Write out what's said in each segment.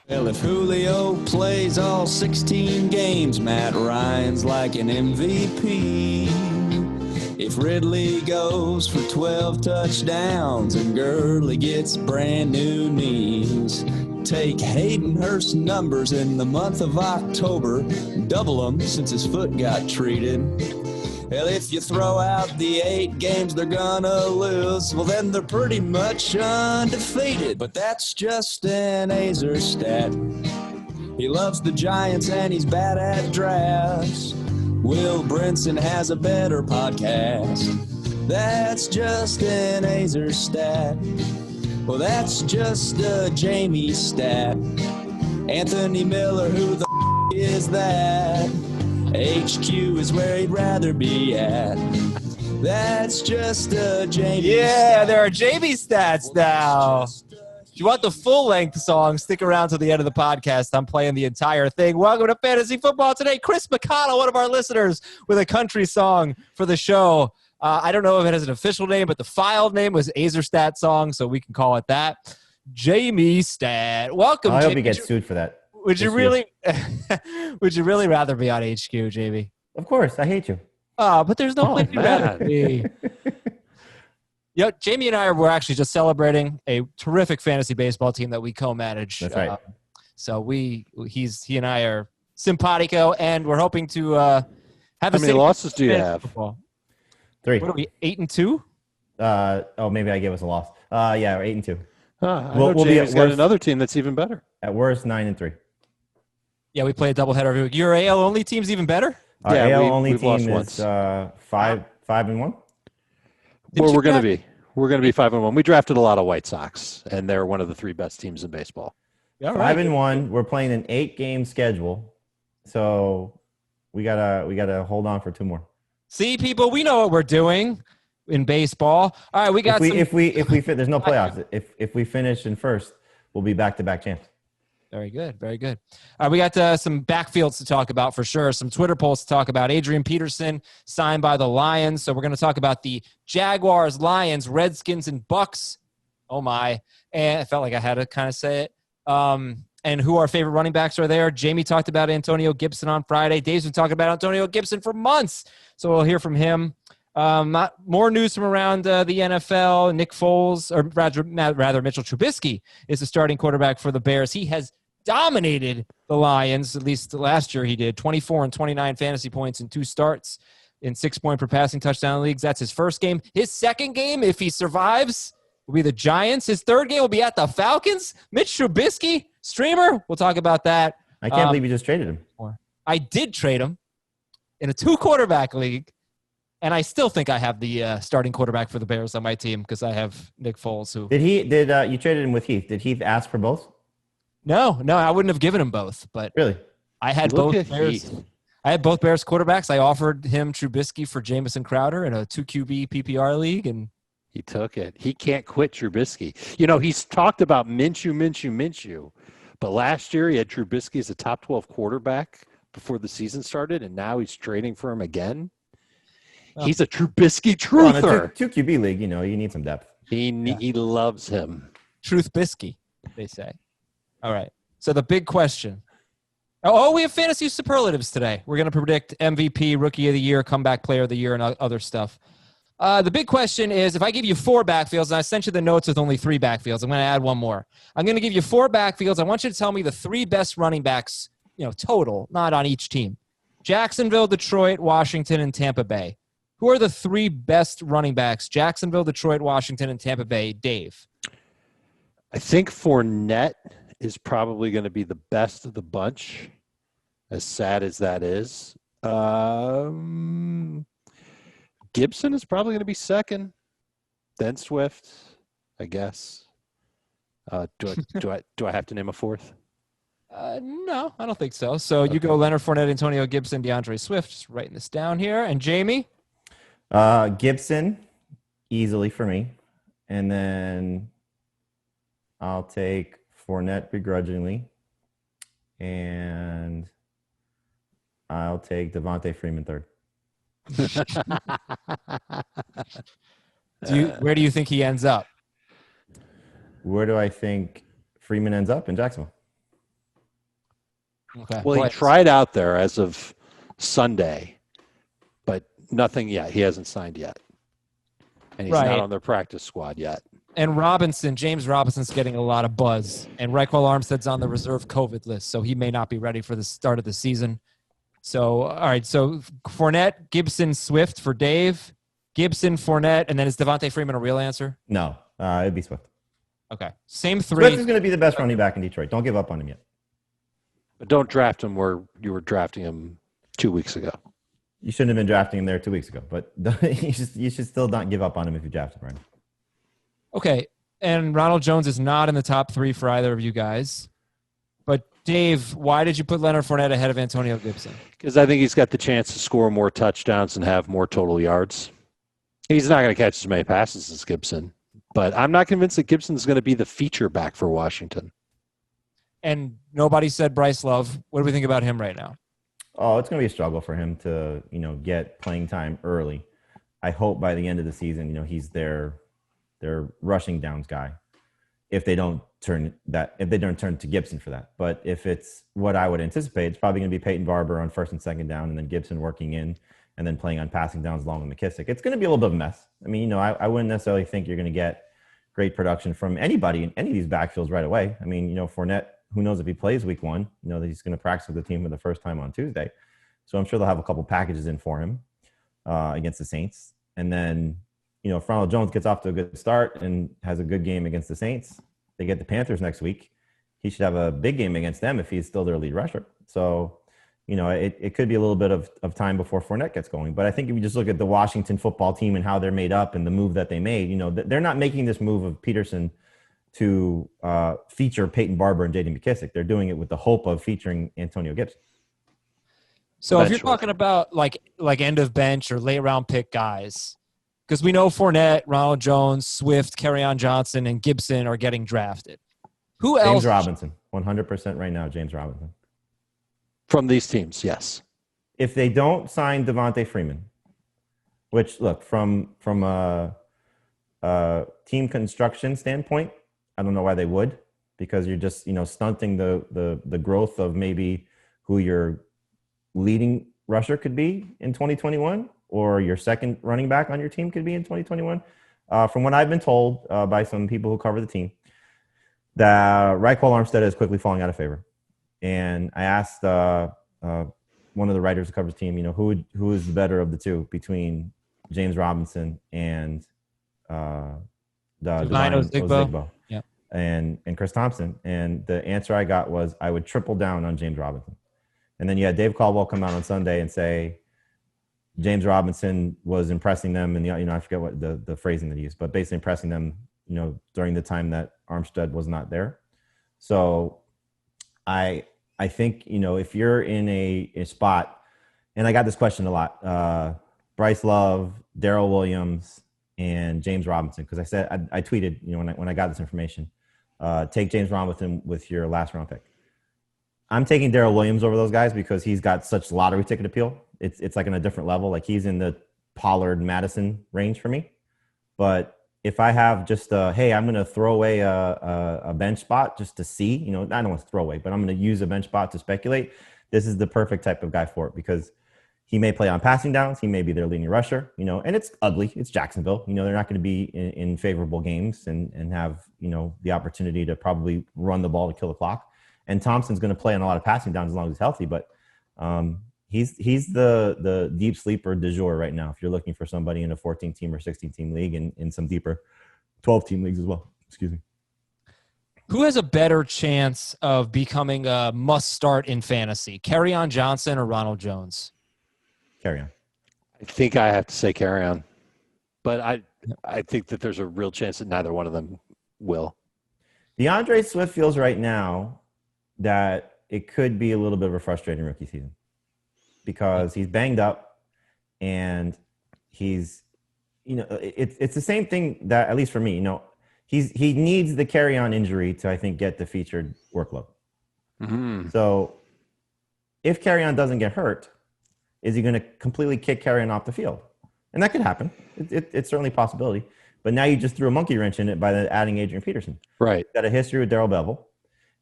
Well, if Julio plays all 16 games, Matt Ryan's like an MVP. If Ridley goes for 12 touchdowns and Gurley gets brand new knees, take Hayden Hurst's numbers in the month of October, double them since his foot got treated. Well, if you throw out the 8 games they're gonna lose, well, then they're pretty much undefeated. But that's just an Azer stat. He loves the Giants and he's bad at drafts. Will Brinson has a better podcast. That's just an Azer stat. Well, that's just a Jamie stat. Anthony Miller, who the is that? HQ is where he'd rather be at. That's just a Jamie stat. There are Jamie stats now. If you want the full-length song, stick around to the end of the podcast. I'm playing the entire thing. Welcome to Fantasy Football today. Chris McConnell, one of our listeners, with a country song for the show. I don't know if it has an official name, but the file name was Azer Stat Song, so we can call it that. Jamie Stat. Welcome, I hope Jamie. you get sued for that. Would you really rather be on HQ, Jamie? Of course. I hate you. Oh, but there's no place you'd rather be. Yeah, Jamie and I were actually just celebrating a terrific fantasy baseball team that we co-manage. That's right. So he and I are simpatico, and we're hoping to have How many losses do you have? Football. 3. What are we, 8-2? Maybe I gave us a loss. Yeah, we're 8-2. I know Jamie's got another team that's even bebetter. At worst, 9-3. Yeah, we play a doubleheader every week. Your AL only team's even better? Our AL only we've team lost is once. 5-1. Well, we're going to be. We're going to be 5-1. We drafted a lot of White Sox, and they're one of the 3 best teams in baseball. 5-1. We're playing an 8-game schedule, so we gotta hold on for 2 more. See, people, we know what we're doing in baseball. All right, we got. If we there's no playoffs. If we finish in first, we'll be back-to-back champs. Very good. Very good. All right, we got some backfields to talk about for sure. Some Twitter polls to talk about. Adrian Peterson signed by the Lions. So we're going to talk about the Jaguars, Lions, Redskins, and Bucs. Oh, my. And I felt like I had to kind of say it. And who our favorite running backs are there. Jamie talked about Antonio Gibson on Friday. Dave's been talking about Antonio Gibson for months. So we'll hear from him. More news from around the NFL. Nick Foles, or rather Mitchell Trubisky, is the starting quarterback for the Bears. He has dominated the Lions, at least last year he did. 24 and 29 fantasy points in 2 starts in 6-point per passing touchdown leagues. That's his first game. His second game, if he survives, will be the Giants. His third game will be at the Falcons. Mitch Trubisky, streamer. We'll talk about that. I can't believe you just traded him. I did trade him in a 2-quarterback league. And I still think I have the starting quarterback for the Bears on my team because I have Nick Foles. Who Did you traded him with Heath? Did Heath ask for both? No, I wouldn't have given him both. But really, I had both Bears. I had both Bears quarterbacks. I offered him Trubisky for Jamison Crowder in a 2 QB PPR league, and he took it. He can't quit Trubisky. You know, he's talked about Minshew, but last year he had Trubisky as a top 12 quarterback before the season started, and now he's trading for him again. He's a Trubisky truther. Well, in a 2 QB league, you need some depth. He loves him. Truth Bisky, they say. All right. So the big question. Oh, we have fantasy superlatives today. We're going to predict MVP, Rookie of the Year, Comeback Player of the Year, and other stuff. The big question is, if I give you 4 backfields, and I sent you the notes with only 3 backfields, I'm going to add 1 more. I'm going to give you 4 backfields. I want you to tell me the 3 best running backs, total, not on each team. Jacksonville, Detroit, Washington, and Tampa Bay. Who are the 3 best running backs? Jacksonville, Detroit, Washington, and Tampa Bay. Dave. I think Fournette is probably going to be the best of the bunch, as sad as that is. Gibson is probably going to be second, then Swift, I guess. Do I have to name a 4th? No, I don't think so. So you go Leonard Fournette, Antonio Gibson, DeAndre Swift. Just writing this down here. And Jamie? Gibson, easily for me. And then I'll take Fournette begrudgingly. And I'll take Devante Freeman third. Where do you think he ends up? Where do I think Freeman ends up? In Jacksonville. Okay. Well, he tried out there as of Sunday, but nothing yet. He hasn't signed yet. And he's not on their practice squad yet. And James Robinson's getting a lot of buzz. And Raquel Armstead's on the reserve COVID list, so he may not be ready for the start of the season. So, all right. So, Fournette, Gibson, Swift for Dave. Gibson, Fournette, and then is Devante Freeman a real answer? No, it'd be Swift. Okay. Same three. Swift is going to be the best running back in Detroit. Don't give up on him yet. But don't draft him where you were drafting him 2 weeks ago. You shouldn't have been drafting him there 2 weeks ago, but you should still not give up on him if you draft him right now. Okay. And Ronald Jones is not in the top 3 for either of you guys. But Dave, why did you put Leonard Fournette ahead of Antonio Gibson? Because I think he's got the chance to score more touchdowns and have more total yards. He's not going to catch as many passes as Gibson, but I'm not convinced that Gibson's going to be the feature back for Washington. And nobody said Bryce Love. What do we think about him right now? Oh, it's going to be a struggle for him to, get playing time early. I hope by the end of the season, he's their rushing downs guy. If they don't turn to Gibson for that. But if it's what I would anticipate, it's probably going to be Peyton Barber on first and second down, and then Gibson working in, and then playing on passing downs along with McKissick. It's going to be a little bit of a mess. I mean, I wouldn't necessarily think you're going to get great production from anybody in any of these backfields right away. I mean, Fournette, who knows if he plays week 1, that he's going to practice with the team for the first time on Tuesday. So I'm sure they'll have a couple packages in for him against the Saints. And then, if Ronald Jones gets off to a good start and has a good game against the Saints, they get the Panthers next week. He should have a big game against them if he's still their lead rusher. So, it could be a little bit of time before Fournette gets going. But I think if you just look at the Washington football team and how they're made up and the move that they made, they're not making this move of Peterson to feature Peyton Barber and J.D. McKissick. They're doing it with the hope of featuring Antonio Gibson. So if you're talking about like end of bench or late round pick guys, because we know Fournette, Ronald Jones, Swift, Carrion Johnson, and Gibson are getting drafted. Who else? James Robinson, 100% right now, James Robinson. From these teams, yes. If they don't sign Devante Freeman, which, look, from a team construction standpoint, I don't know why they would, because you're just, stunting the growth of maybe who your leading rusher could be in 2021 or your second running back on your team could be in 2021. From what I've been told by some people who cover the team, that Raquel Armstead is quickly falling out of favor. And I asked one of the writers who covers the team, who is the better of the two between James Robinson and Divine Ozigbo. Yeah. And Chris Thompson. And the answer I got was I would triple down on James Robinson. And then you had Dave Caldwell come out on Sunday and say James Robinson was impressing them, and I forget what the phrasing that he used, but basically impressing them, during the time that Armstead was not there. So I think, if you're in a spot, and I got this question a lot, Bryce Love, Daryl Williams, and James Robinson, because I said I tweeted, when I got this information, take James Robinson with your last round pick. I'm taking Daryl Williams over those guys because he's got such lottery ticket appeal. It's like on a different level. Like he's in the Pollard Madison range for me. But if I have just hey, I'm going to throw away a bench spot just to see, I don't want to throw away, but I'm going to use a bench spot to speculate. This is the perfect type of guy for it because he may play on passing downs. He may be their leading rusher, and it's ugly. It's Jacksonville. They're not going to be in favorable games and have, the opportunity to probably run the ball to kill the clock. And Thompson's going to play on a lot of passing downs as long as he's healthy, but he's the deep sleeper du jour right now. If you're looking for somebody in a 14-team or 16-team league and in some deeper 12-team leagues as well. Excuse me. Who has a better chance of becoming a must-start in fantasy, Carrion Johnson or Ronald Jones? Kerryon. I think I have to say Kerryon, but I think that there's a real chance that neither one of them will. Deandre Swift feels right now that it could be a little bit of a frustrating rookie season because he's banged up and he's, it's the same thing that, at least for me, he needs the Kerryon injury to, I think, get the featured workload. Mm-hmm. So if Kerryon doesn't get hurt, is he going to completely kick Kerryon off the field? And that could happen. It's certainly a possibility. But now you just threw a monkey wrench in it by adding Adrian Peterson. Right. Got a history with Darrell Bevel.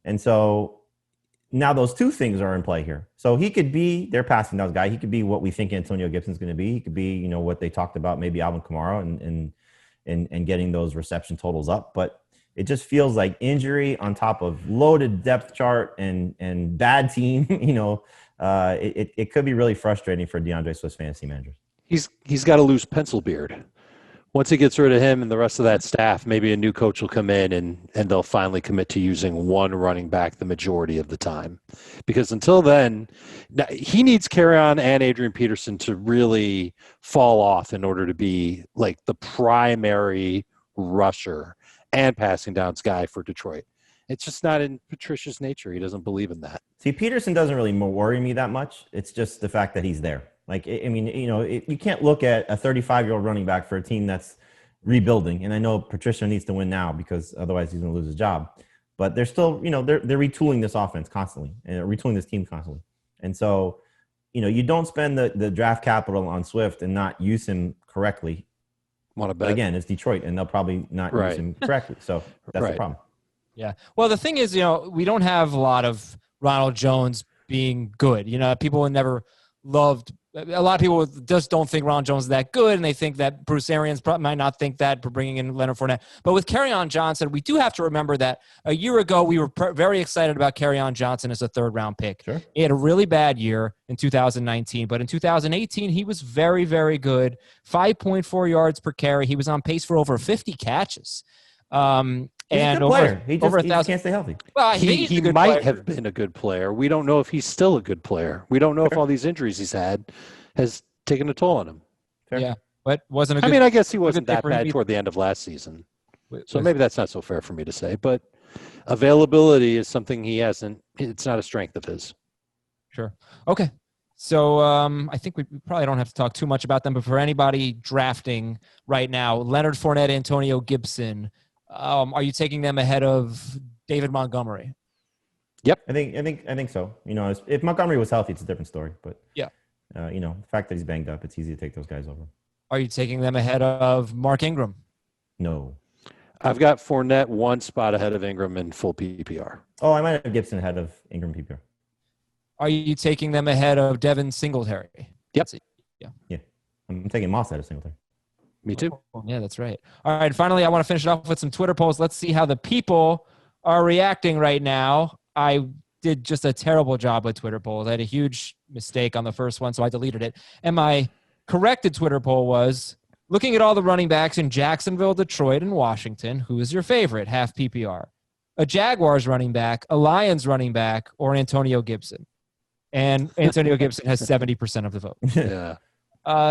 And so now those two things are in play here. So he could be their passing downs guy. He could be what we think Antonio Gibson's going to be. He could be, what they talked about, maybe Alvin Kamara and getting those reception totals up. But it just feels like injury on top of loaded depth chart and bad team. It could be really frustrating for DeAndre Swift's fantasy managers. He's got a loose pencil beard. Once he gets rid of him and the rest of that staff, maybe a new coach will come in and they'll finally commit to using one running back the majority of the time. Because until then, he needs Kerryon and Adrian Peterson to really fall off in order to be like the primary rusher and passing downs guy for Detroit. It's just not in Patricia's nature. He doesn't believe in that. See, Peterson doesn't really worry me that much. It's just the fact that he's there. Like, I mean, you can't look at a 35-year-old running back for a team that's rebuilding. And I know Patricia needs to win now because otherwise he's going to lose his job. But they're still, they're retooling this offense constantly and retooling this team constantly. And so, you don't spend the draft capital on Swift and not use him correctly. Want to bet? But again, it's Detroit, and they'll probably not use him correctly. So that's the problem. Yeah. Well, the thing is, we don't have a lot of Ronald Jones being good. People have never loved. A lot of people just don't think Ronald Jones is that good, and they think that Bruce Arians might not think that for bringing in Leonard Fournette. But with Carrion Johnson, we do have to remember that a year ago we were very excited about Carrion Johnson as a third-round pick. Sure. He had a really bad year in 2019, but in 2018 he was very, very good. 5.4 yards per carry. He was on pace for over 50 catches. He's a good player. He just can't stay healthy. Well, he might have been a good player. We don't know if he's still a good player. We don't know if all these injuries he's had has taken a toll on him. Fair. Yeah, but wasn't a good. I mean, I guess he wasn't that bad toward the end of last season. So maybe that's not so fair for me to say. But availability is something he hasn't. It's not a strength of his. Sure. Okay. So I think we probably don't have to talk too much about them. But for anybody drafting right now, Leonard Fournette, Antonio Gibson. Are you taking them ahead of David Montgomery? Yep. I think so. If Montgomery was healthy, it's a different story. But yeah, the fact that he's banged up, it's easy to take those guys over. Are you taking them ahead of Mark Ingram? No. I've got Fournette one spot ahead of Ingram in full PPR. Oh, I might have Gibson ahead of Ingram PPR. Are you taking them ahead of Devin Singletary? Yep. Yeah. I'm taking Moss ahead of Singletary. Me too. Oh, yeah, that's right. All right, finally, I want to finish it off with some Twitter polls. Let's see how the people are reacting right now. I did just a terrible job with Twitter polls. I had a huge mistake on the first one, so I deleted it. And my corrected Twitter poll was, looking at all the running backs in Jacksonville, Detroit, and Washington, who is your favorite, half PPR? A Jaguars running back, a Lions running back, or Antonio Gibson? And Antonio Gibson has 70% of the vote. Yeah.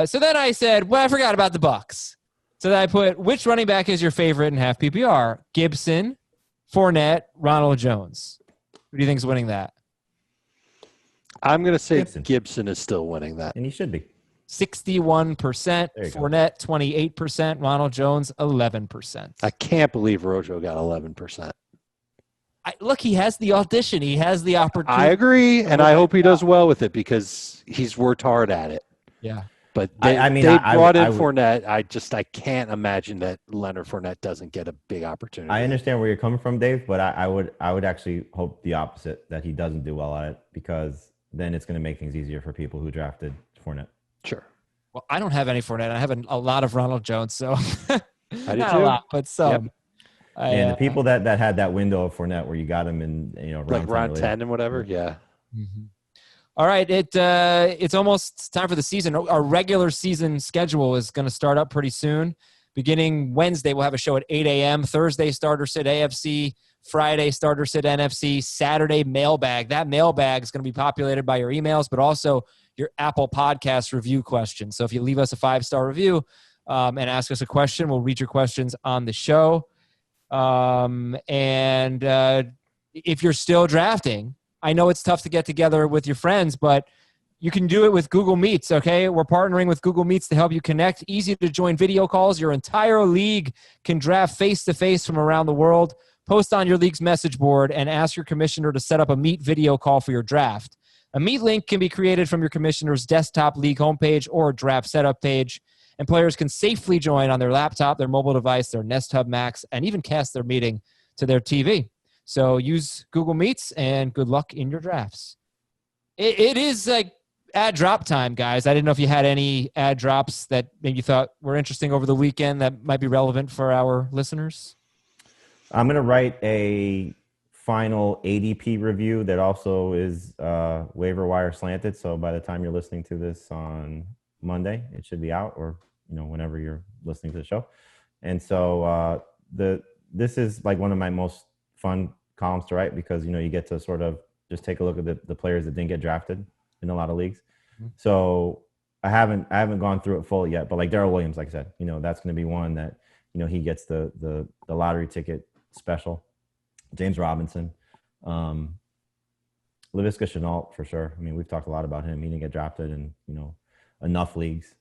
So then I said, well, I forgot about the Bucs. So then I put, which running back is your favorite in half PPR? Gibson, Fournette, Ronald Jones. Who do you think is winning that? I'm going to say Gibson is still winning that. And he should be. 61%, Fournette 28%, Ronald Jones 11%. I can't believe Rojo got 11%. Look, he has the audition. He has the opportunity. I agree, and I hope he does well with it because he's worked hard at it. Yeah. But they brought in Fournette. Fournette. I can't imagine that Leonard Fournette doesn't get a big opportunity. I understand where you're coming from, Dave, but I would actually hope the opposite, that he doesn't do well at it, because then it's going to make things easier for people who drafted Fournette. Sure. Well, I don't have any Fournette. I have a lot of Ronald Jones, so I do not too. a lot, but some. Yep. And the people that had that window of Fournette where you got him in round 10 and whatever, yeah. Mm-hmm. All right, it's almost time for the season. Our regular season schedule is going to start up pretty soon. Beginning Wednesday, we'll have a show at 8 a.m. Thursday, starter sit AFC. Friday, starter sit NFC. Saturday, mailbag. That mailbag is going to be populated by your emails, but also your Apple Podcast review questions. So if you leave us a 5-star review and ask us a question, we'll read your questions on the show. And if you're still drafting, I know it's tough to get together with your friends, but you can do it with Google Meets, okay? We're partnering with Google Meets to help you connect. Easy to join video calls. Your entire league can draft face-to-face from around the world. Post on your league's message board and ask your commissioner to set up a Meet video call for your draft. A Meet link can be created from your commissioner's desktop league homepage or draft setup page, and players can safely join on their laptop, their mobile device, their Nest Hub Max, and even cast their meeting to their TV. So use Google Meets and good luck in your drafts. It is like ad drop time, guys. I didn't know if you had any ad drops that maybe you thought were interesting over the weekend that might be relevant for our listeners. I'm going to write a final ADP review that also is waiver wire slanted. So by the time you're listening to this on Monday, it should be out, or whenever you're listening to the show. And so this is like one of my most fun columns to write because you get to sort of just take a look at the players that didn't get drafted in a lot of leagues. Mm-hmm. So I haven't gone through it fully yet, but like Daryl Williams, like I said, that's going to be one that he gets the lottery ticket special. James Robinson, Laviska Shenault for sure. I mean, we've talked a lot about him. He didn't get drafted in enough leagues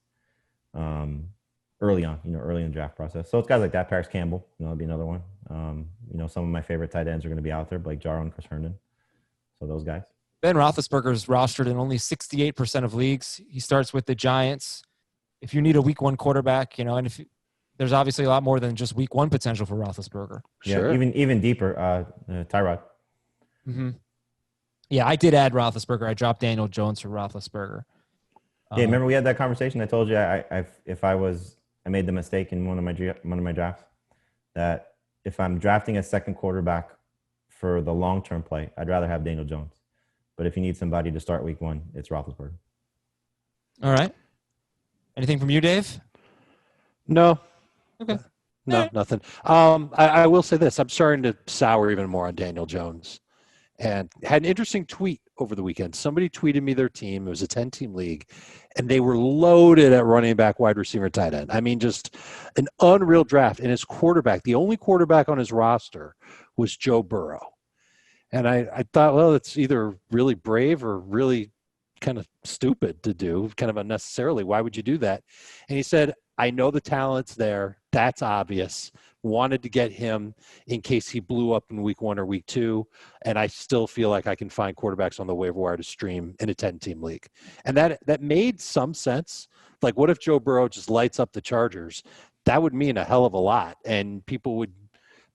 early on, early in the draft process. So it's guys like that. Paris Campbell, that'd be another one. Some of my favorite tight ends are going to be out there, Blake Jarwin, Chris Herndon. So those guys. Ben Roethlisberger's rostered in only 68% of leagues. He starts with the Giants. If you need a week 1 quarterback, and if there's obviously a lot more than just week 1 potential for Roethlisberger. Sure. Yeah, even deeper, Tyrod. Mm-hmm. Yeah, I did add Roethlisberger. I dropped Daniel Jones for Roethlisberger. Yeah, remember we had that conversation? I told you I made the mistake in one of my drafts that if I'm drafting a second quarterback for the long-term play, I'd rather have Daniel Jones. But if you need somebody to start week 1, it's Roethlisberger. All right. Anything from you, Dave? No. Okay. No, nothing. I will say this. I'm starting to sour even more on Daniel Jones. And had an interesting tweet over the weekend. Somebody tweeted me their team. It was a 10-team league. And they were loaded at running back, wide receiver, tight end. I mean, just an unreal draft. And his quarterback, the only quarterback on his roster was Joe Burrow. And I thought, well, it's either really brave or really kind of stupid to do, kind of unnecessarily. Why would you do that? And he said, I know the talent's there. That's obvious. Wanted to get him in case he blew up in week 1 or week 2. And I still feel like I can find quarterbacks on the waiver wire to stream in a 10-team league. And that made some sense. Like, what if Joe Burrow just lights up the Chargers? That would mean a hell of a lot. And people would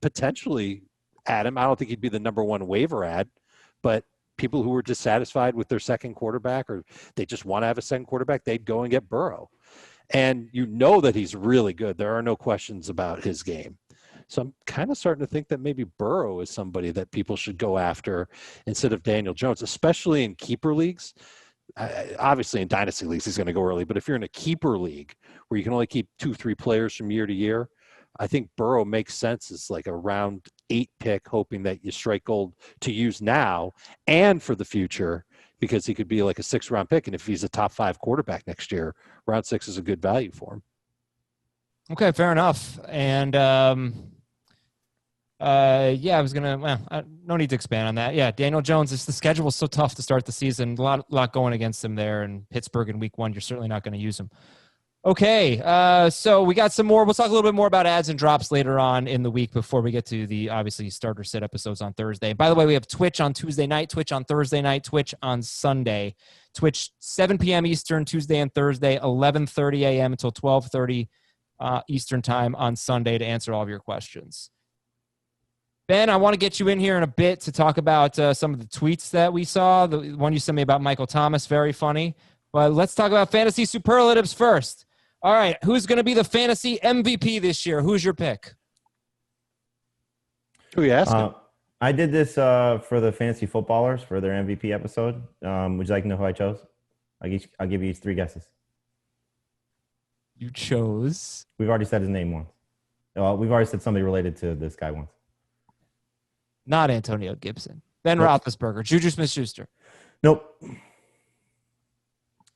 potentially add him. I don't think he'd be the number 1 waiver ad, but people who were dissatisfied with their second quarterback, or they just want to have a second quarterback, they'd go and get Burrow. And that he's really good. There are no questions about his game. So I'm kind of starting to think that maybe Burrow is somebody that people should go after instead of Daniel Jones, especially in keeper leagues. Obviously in dynasty leagues, he's going to go early. But if you're in a keeper league where you can only keep 2-3 players from year to year, I think Burrow makes sense as like a round 8 pick, hoping that you strike gold to use now and for the future, because he could be like a 6th-round pick. And if he's a top 5 quarterback next year, round 6 is a good value for him. Okay, fair enough. And I was going to, no need to expand on that. Yeah, Daniel Jones, the schedule was so tough to start the season. A lot going against him there. And Pittsburgh in week 1, you're certainly not going to use him. Okay, so we got some more. We'll talk a little bit more about ads and drops later on in the week before we get to the, obviously, starter sit episodes on Thursday. And by the way, we have Twitch on Tuesday night, Twitch on Thursday night, Twitch on Sunday. Twitch 7 p.m. Eastern, Tuesday and Thursday, 11:30 a.m. until 12:30 Eastern time on Sunday to answer all of your questions. Ben, I want to get you in here in a bit to talk about some of the tweets that we saw. The one you sent me about Michael Thomas, very funny. But let's talk about fantasy superlatives first. All right, who's going to be the fantasy MVP this year? Who's your pick? Who are you asking? I did this for the fantasy footballers for their MVP episode. Would you like to know who I chose? I'll give you 3 guesses. You chose? We've already said his name once. Well, we've already said somebody related to this guy once. Not Antonio Gibson. Ben Roethlisberger. Juju Smith-Schuster. Nope.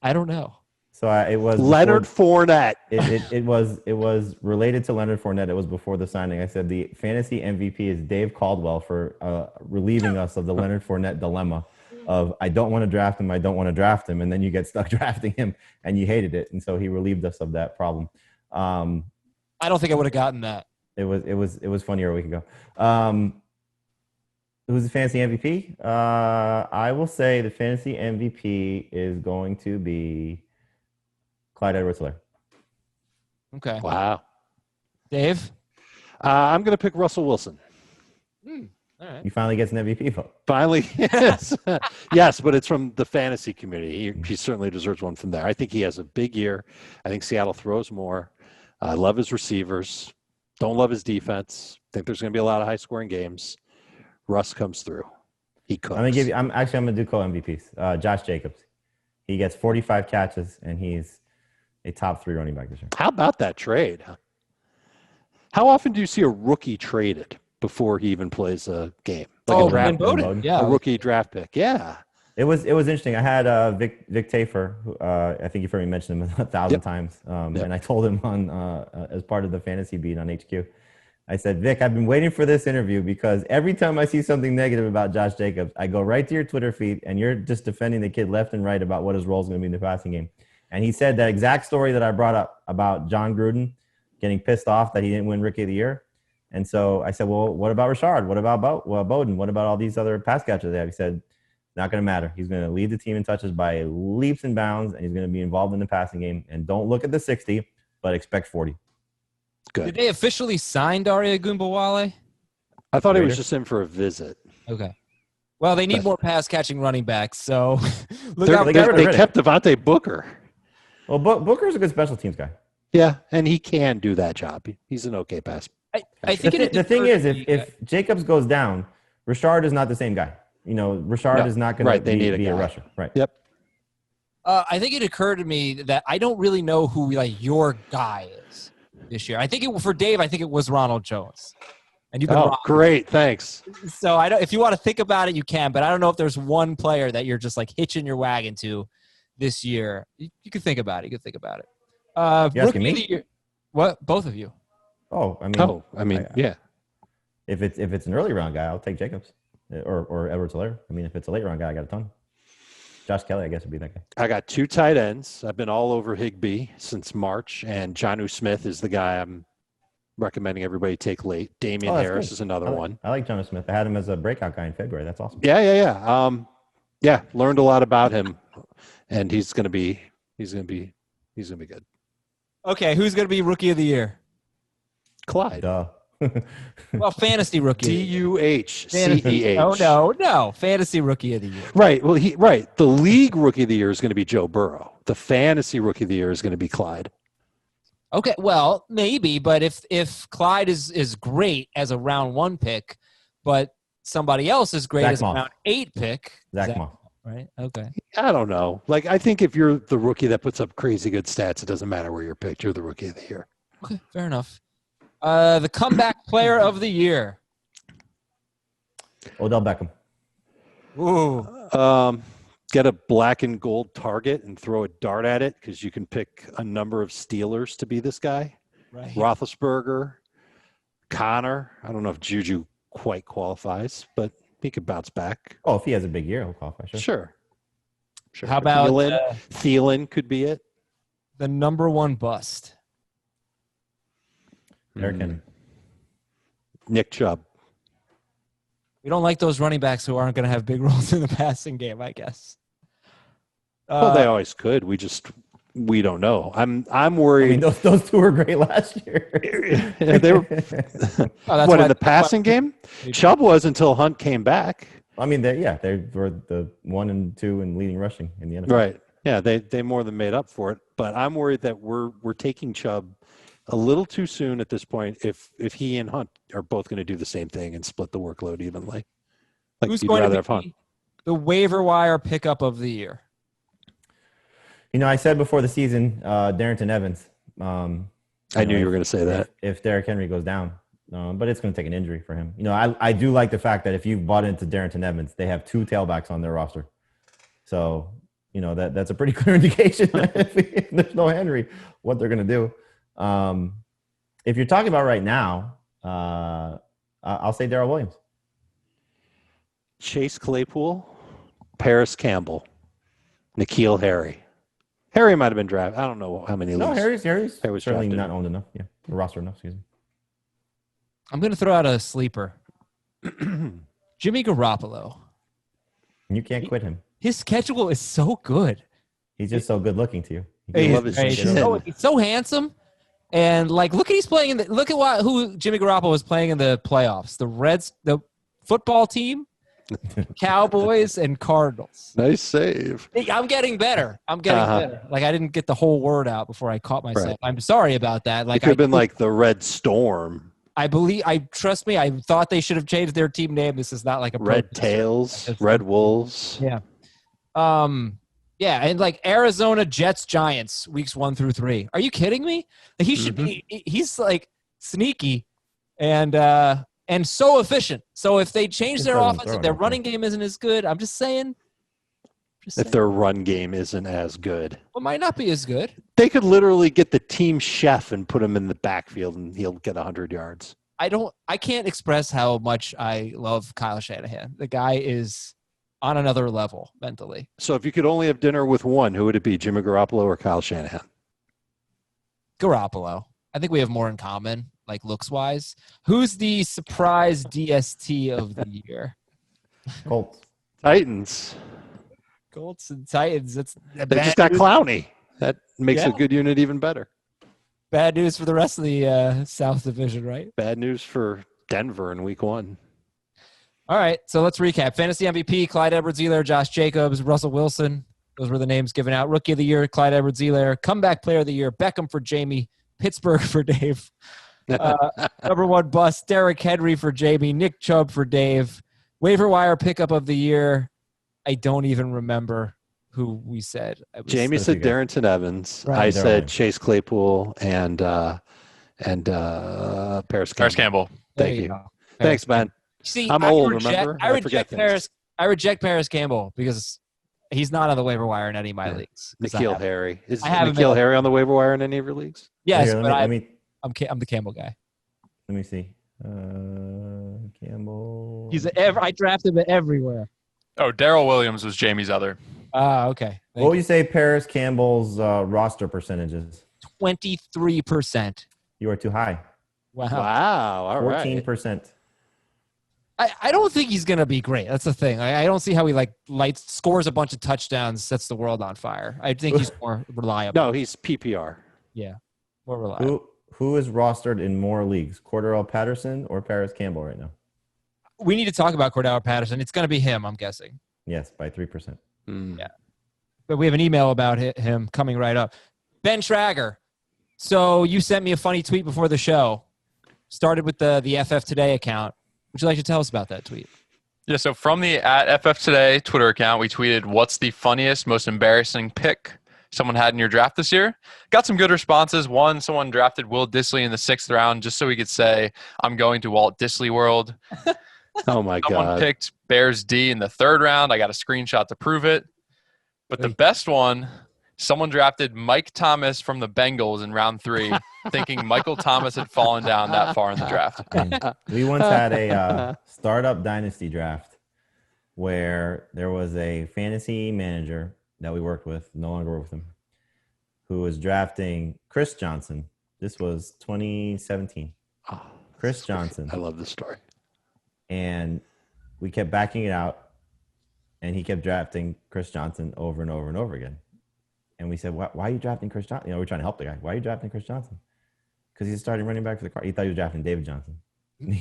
I don't know. So it was Leonard Fournette. It was related to Leonard Fournette. It was before the signing. I said the fantasy MVP is Dave Caldwell for relieving us of the Leonard Fournette dilemma of I don't want to draft him, and then you get stuck drafting him, and you hated it, and so he relieved us of that problem. I don't think I would have gotten that. It was funnier a week ago. Who's the fantasy MVP? I will say the fantasy MVP is going to be Clyde Edwards-Helaire. Okay. Wow. Dave? I'm going to pick Russell Wilson. All right. He finally gets an MVP vote. Finally, yes. Yes, but it's from the fantasy community. He certainly deserves one from there. I think he has a big year. I think Seattle throws more. I love his receivers. Don't love his defense. Think there's going to be a lot of high-scoring games. Russ comes through. He cooks. I'm gonna do co-MVPs. Josh Jacobs. He gets 45 catches, and he's a top 3 running back this year. How about that trade? How often do you see a rookie traded before he even plays a game? Like a rookie draft pick. Yeah. It was interesting. I had Vic Tafer, who, I think you've heard me mention him 1,000 times, and I told him on as part of the fantasy beat on HQ. I said, Vic, I've been waiting for this interview because every time I see something negative about Josh Jacobs, I go right to your Twitter feed, and you're just defending the kid left and right about what his role is going to be in the passing game. And he said that exact story that I brought up about John Gruden getting pissed off that he didn't win Rookie of the Year. And so I said, well, what about Rashard? What about Bowden? What about all these other pass catchers they have? He said, not going to matter. He's going to lead the team in touches by leaps and bounds, and he's going to be involved in the passing game. And don't look at the 60, but expect 40. Good. Did they officially sign Daria Gumbawale? I thought he was just in for a visit. Okay. Well, they need more pass-catching running backs, so they kept Devontae Booker. Well, Booker's a good special teams guy. Yeah, and he can do that job. He's an okay pass. I think the thing is, if Jacobs goes down, Rashard is not the same guy. Rashard is not going to be a rusher. Right. Yep. I think it occurred to me that I don't really know who your guy is this year. I think for Dave, I think it was Ronald Jones. And you've been wrong. Great, thanks. So if you want to think about it, you can, but I don't know if there's one player that you're just like hitching your wagon to this year. You can think about it. You asking me? What? Both of you? Yeah. If it's an early round guy, I'll take Jacobs or Edwards-Helaire. If it's a late round guy, I got a ton. Josh Kelly, I guess, would be that guy. I got 2 tight ends. I've been all over Higbee since March, and Jonnu Smith is the guy I'm recommending everybody take late. Damien Harris is another one. I like Jonnu Smith. I had him as a breakout guy in February. That's awesome. Yeah. Learned a lot about him, and he's gonna be good. Okay, who's gonna be Rookie of the Year? Clyde. Duh. Well, fantasy rookie. DUHCEH. Oh no, fantasy rookie of the year. Right. Well, the league rookie of the year is going to be Joe Burrow. The fantasy rookie of the year is going to be Clyde. Okay, well, maybe, but if Clyde is great as a round 1 pick, but somebody else is great as a round 8 pick, Zach Moss. Right? Okay. I don't know. I think if you're the rookie that puts up crazy good stats, it doesn't matter where you're picked. You're the rookie of the year. Okay, fair enough. The comeback player of the year. Odell Beckham. Ooh. Get a black and gold target and throw a dart at it because you can pick a number of Steelers to be this guy. Right. Roethlisberger, Connor. I don't know if Juju quite qualifies, but he could bounce back. Oh, if he has a big year, he'll qualify. Sure. How about Thielen could be it. The number 1 bust. Derrick Henry. Nick Chubb. We don't like those running backs who aren't going to have big roles in the passing game, I guess. Well, they always could. We don't know. I'm worried. Those 2 were great last year. They were in the passing game? Chubb was until Hunt came back. They were the 1 and 2 in leading rushing in the NFL. Right. Yeah, they more than made up for it. But I'm worried that we're taking Chubb a little too soon at this point if he and Hunt are both going to do the same thing and split the workload evenly. Who's going to be the waiver wire pickup of the year? I said before the season, Darrington Evans. I knew you were going to say that. If Derrick Henry goes down. But it's going to take an injury for him. I do like the fact that if you've bought into Darrington Evans, they have 2 tailbacks on their roster. So, that's a pretty clear indication that if there's no Henry, what they're going to do. If you're talking about right now, I'll say Daryl Williams. Chase Claypool, Paris Campbell, N'Keal Harry. Harry might have been drafted. I don't know how many. No, Harry's certainly drafted. not owned enough. Yeah, the roster enough. Excuse me. I'm going to throw out a sleeper. Jimmy Garoppolo. You can't quit him. His schedule is so good. He's just so good looking to you. He's so handsome. And look at who Jimmy Garoppolo was playing in the playoffs. The football team, Cowboys, and Cardinals. Nice save. Hey, I'm getting better. Better. Like, I didn't get the whole word out before I caught myself. Right. I'm sorry about that. Like, It could have been like the Red Storm. Trust me, I thought they should have changed their team name. This is not like a Red protest. Tails, Red Wolves. Yeah. Yeah, and like Arizona, Jets, Giants, weeks 1 through 3. Are you kidding me? He should be. He's like sneaky, and so efficient. So if they change their offense, if their running game isn't as good, I'm just saying. If their run game isn't as good, it might not be as good. They could literally get the team chef and put him in the backfield, and he'll get 100 yards. I can't express how much I love Kyle Shanahan. The guy is on another level mentally. So if you could only have dinner with one, who would it be, Jimmy Garoppolo or Kyle Shanahan? Garoppolo. I think we have more in common, like looks-wise. Who's the surprise DST of the year? Colts. Titans. Colts and Titans. They just got Clowney. That makes a good unit even better. Bad news for the rest of the South Division, right? Bad news for Denver in week 1. All right, so let's recap. Fantasy MVP, Clyde Edwards-Helaire, Josh Jacobs, Russell Wilson. Those were the names given out. Rookie of the Year, Clyde Edwards-Helaire. Comeback Player of the Year, Beckham for Jamie. Pittsburgh for Dave. Number 1 bust, Derrick Henry for Jamie. Nick Chubb for Dave. Waiver wire pickup of the year. I don't even remember who we said. Jamie said Darrington Evans. Right. I said Chase Claypool and Paris Campbell. Thank you. Thanks, man. See, I'm old, remember? I reject Paris Campbell because he's not on the waiver wire in any of my leagues. N'Keal Harry. Is N'Keal N'Keal Harry on the waiver wire in any of your leagues? Yes, Here, but I'm the Campbell guy. Let me see. Campbell. I drafted him everywhere. Oh, Daryl Williams was Jamie's other. Okay. What would you say Paris Campbell's roster percentages? 23%. You are too high. Wow. All right. 14%. I don't think he's going to be great. That's the thing. I don't see how he scores a bunch of touchdowns, sets the world on fire. I think he's more reliable. No, he's PPR. Yeah, more reliable. Who is rostered in more leagues, Cordarrelle Patterson or Paris Campbell right now? We need to talk about Cordarrelle Patterson. It's going to be him, I'm guessing. Yes, by 3%. Yeah. But we have an email about him coming right up. Ben Trager. So you sent me a funny tweet before the show. Started with the FF Today account. Would you like to tell us about that tweet? Yeah, so from the @FF Today Twitter account, we tweeted, "What's the funniest, most embarrassing pick someone had in your draft this year?" Got some good responses. One, someone drafted Will Dissly in the 6th round just so he could say, "I'm going to Walt Disney World." Oh, my God. Someone picked Bears D in the 3rd round. I got a screenshot to prove it. But the best one, someone drafted Mike Thomas from the Bengals in round 3, thinking Michael Thomas had fallen down that far in the draft. We once had a startup dynasty draft where there was a fantasy manager that we worked with, no longer work with him, who was drafting Chris Johnson. This was 2017. Oh, Chris Johnson. I love this story. And we kept backing it out, and he kept drafting Chris Johnson over and over and over again. And we said, why are you drafting Chris Johnson? We're trying to help the guy. Why are you drafting Chris Johnson? Because he's starting running back for the car. He thought he was drafting David Johnson.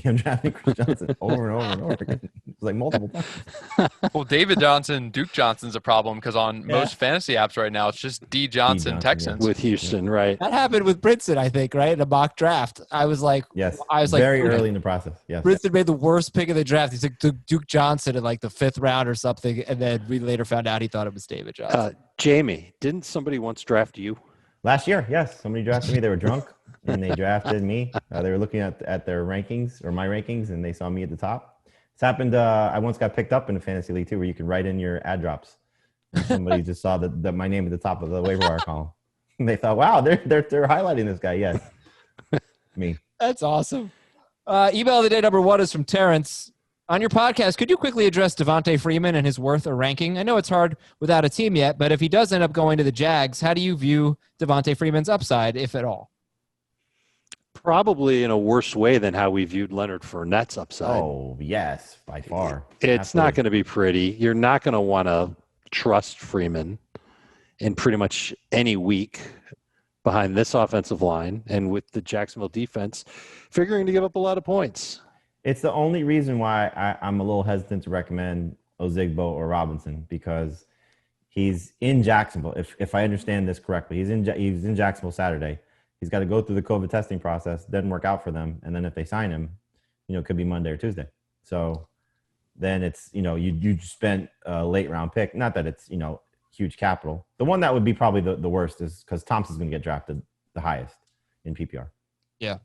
I'm drafting Chris Johnson over and over and over again. It was like multiple times. Well, David Johnson, Duke Johnson's a problem because on most fantasy apps right now, it's just D. Johnson, Texans. With Houston, right. That happened with Brinson, I think, right? In a mock draft. I was like, very early in the process. Yes. Brinson made the worst pick of the draft. He took Duke Johnson in like the 5th round or something, and then we later found out he thought it was David Johnson. Jamie, didn't somebody once draft you? Last year, yes. Somebody drafted me. They were drunk, and they drafted me. They were looking at their rankings or my rankings, and they saw me at the top. It's happened. I once got picked up in a fantasy league too, where you can write in your ad drops. And somebody just saw that my name at the top of the waiver wire column. And they thought, "Wow, they're highlighting this guy." Yes, me. That's awesome. Email of the day number 1 is from Terrence. On your podcast, could you quickly address Devante Freeman and his worth or ranking? I know it's hard without a team yet, but if he does end up going to the Jags, how do you view Devante Freeman's upside, if at all? Probably in a worse way than how we viewed Leonard Fournette's upside. Oh, yes, by far. It's not going to be pretty. You're not going to want to trust Freeman in pretty much any week behind this offensive line and with the Jacksonville defense figuring to give up a lot of points. It's the only reason why I'm a little hesitant to recommend Ozigbo or Robinson, because he's in Jacksonville. If I understand this correctly, he's in Jacksonville Saturday. He's got to go through the COVID testing process. Doesn't work out for them, and then if they sign him, it could be Monday or Tuesday. So then it's you spent a late round pick. Not that it's huge capital. The one that would be probably the worst is because Thompson's going to get drafted the highest in PPR. Yeah.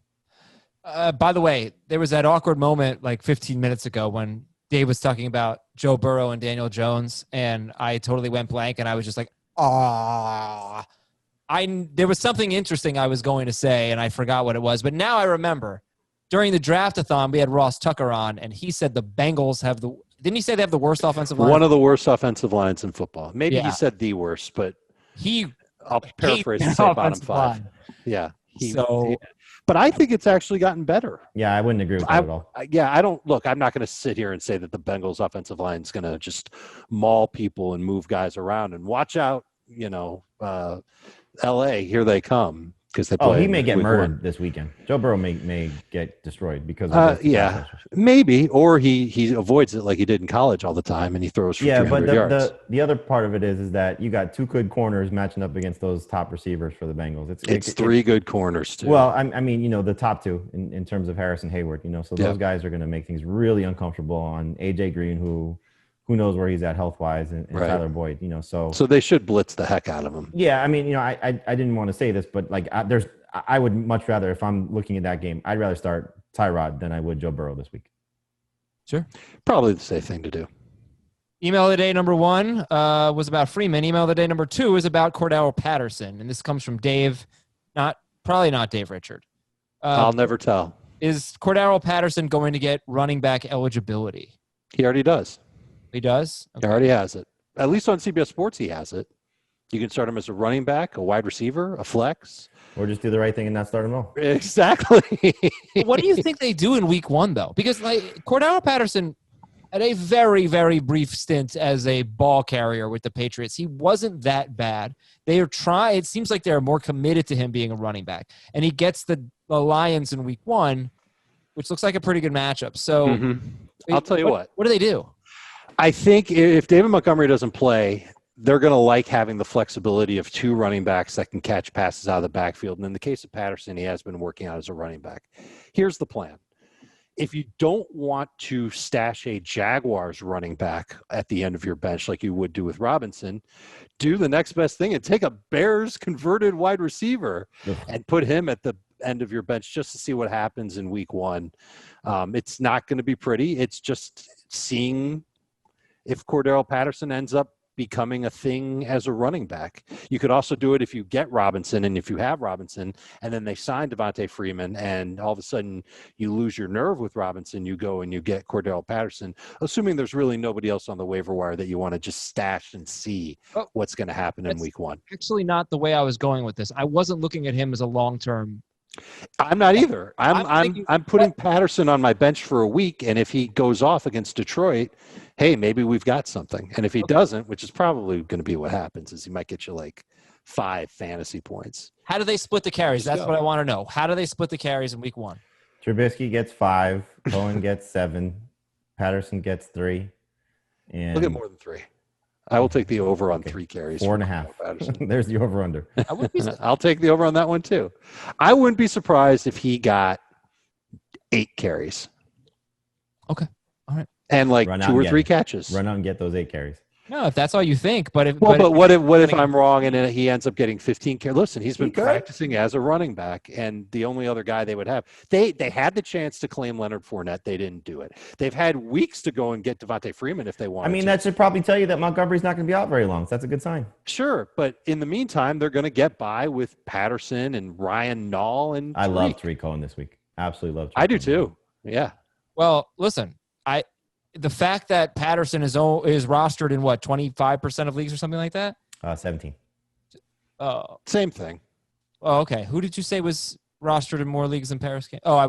By the way, there was that awkward moment like 15 minutes ago when Dave was talking about Joe Burrow and Daniel Jones, and I totally went blank, and I was just like, ah. There was something interesting I was going to say, and I forgot what it was. But now I remember. During the draft-a-thon, we had Ross Tucker on, and he said the Bengals have the – didn't he say they have the worst offensive line? One of the worst offensive lines in football. Maybe he said the worst, but I'll paraphrase and say bottom five. Line. Yeah. But I think it's actually gotten better. Yeah, I wouldn't agree with that at all. I don't – look, I'm not going to sit here and say that the Bengals offensive line is going to just maul people and move guys around. And watch out, L.A., here they come. He may get murdered this weekend. Joe Burrow may get destroyed because of maybe, or he avoids it like he did in college all the time, and he throws for 300 yards. The other part of it is that you got two good corners matching up against those top receivers for the Bengals. It's three good corners too. Well, I mean, the top two in terms of Harris and Hayward. So those guys are going to make things really uncomfortable on AJ Green, who knows where he's at health-wise, and Tyler Boyd, so they should blitz the heck out of him. Yeah, I mean, I didn't want to say this, but like I would much rather, if I'm looking at that game, I'd rather start Tyrod than I would Joe Burrow this week. Sure. Probably the safe thing to do. Email of the day number 1 was about Freeman. Email of the day number 2 is about Cordarrelle Patterson, and this comes from Dave, probably not Dave Richard. I'll never tell. Is Cordarrelle Patterson going to get running back eligibility? He already does. He does? Okay. He already has it. At least on CBS Sports, he has it. You can start him as a running back, a wide receiver, a flex. Or just do the right thing and not start him all. Exactly. What do you think they do in week 1, though? Because Cordarrelle Patterson had a very, very brief stint as a ball carrier with the Patriots. He wasn't that bad. It seems like they're more committed to him being a running back. And he gets the Lions in week 1, which looks like a pretty good matchup. So I'll tell you what. What do they do? I think if David Montgomery doesn't play, they're going to like having the flexibility of two running backs that can catch passes out of the backfield. And in the case of Patterson, he has been working out as a running back. Here's the plan. If you don't want to stash a Jaguars running back at the end of your bench like you would do with Robinson, do the next best thing and take a Bears converted wide receiver and put him at the end of your bench just to see what happens in week 1. It's not going to be pretty. It's just seeing if Cordarrelle Patterson ends up becoming a thing as a running back. You could also do it if you get Robinson, and if you have Robinson, and then they sign Devante Freeman, and all of a sudden you lose your nerve with Robinson, you go and you get Cordarrelle Patterson, assuming there's really nobody else on the waiver wire that you want to just stash and see what's going to happen in week 1. Actually not the way I was going with this. I wasn't looking at him as a long-term. I'm not either. I'm putting Patterson on my bench for a week, and if he goes off against Detroit, hey, maybe we've got something. And if he doesn't, which is probably going to be what happens, is he might get you like 5 fantasy points. How do they split the carries? That's what I want to know. How do they split the carries in week 1? Trubisky gets 5, Cohen gets 7, Patterson gets 3, and we'll get more than 3. I will take the over on 3 carries. 4.5. There's the over under. I'll take the over on that one too. I wouldn't be surprised if he got 8 carries. Okay. All right. And like 2 or 3 catches. Run out and get those 8 carries. No, if that's all you think. But what if I'm wrong and he ends up getting 15 carries? Listen, he's been practicing as a running back, and the only other guy they would have, they had the chance to claim Leonard Fournette. They didn't do it. They've had weeks to go and get Devante Freeman if they wanted. I mean, that should probably tell you that Montgomery's not going to be out very long. So that's a good sign. Sure, but in the meantime, they're going to get by with Patterson and Ryan Nall and. I love Tariq Cohen this week. Absolutely love. I do too. Yeah. Well, listen, the fact that Patterson is rostered in 25% of leagues or something like that? 17. Same thing. Oh, okay. Who did you say was rostered in more leagues than Paris? Oh, I